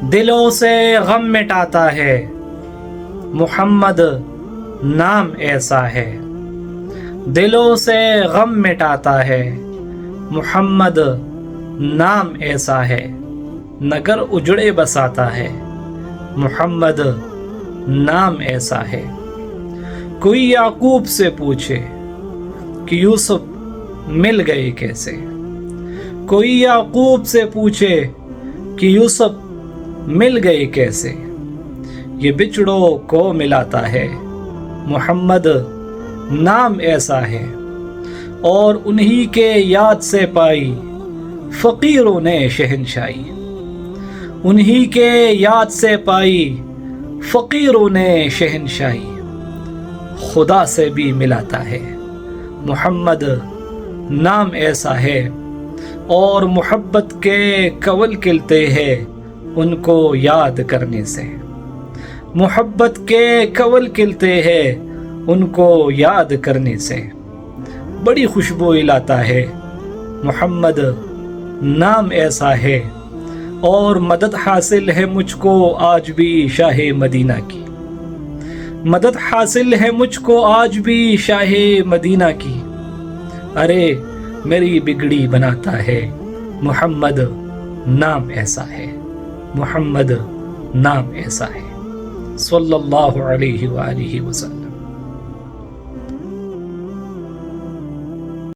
دلوں سے غم مٹاتا ہے، محمد نام ایسا ہے۔ دلوں سے غم مٹاتا ہے، محمد نام ایسا ہے۔ نگر اجڑے بساتا ہے، محمد نام ایسا ہے۔ کوئی یعقوب سے پوچھے کہ یوسف مل گئے کیسے؟ کوئی یعقوب سے پوچھے کہ یوسف مل گئے کیسے؟ یہ بچڑوں کو ملاتا ہے، محمد نام ایسا ہے۔ اور انہی کے یاد سے پائی فقیروں نے شہنشاہی، انہی کے یاد سے پائی فقیروں نے شہنشاہی۔ خدا سے بھی ملاتا ہے، محمد نام ایسا ہے۔ اور محبت کے کنول کھلتے ہیں ان کو یاد کرنے سے، محبت کے کنول کھلتے ہیں ان کو یاد کرنے سے۔ بڑی خوشبو لاتا ہے، محمد نام ایسا ہے۔ اور مدد حاصل ہے مجھ کو آج بھی شاہ مدینہ کی، مدد حاصل ہے مجھ کو آج بھی شاہ مدینہ کی۔ ارے میری بگڑی بناتا ہے، محمد نام ایسا ہے، محمد نام ایسا ہے۔ صلی اللہ علیہ وآلہ وسلم۔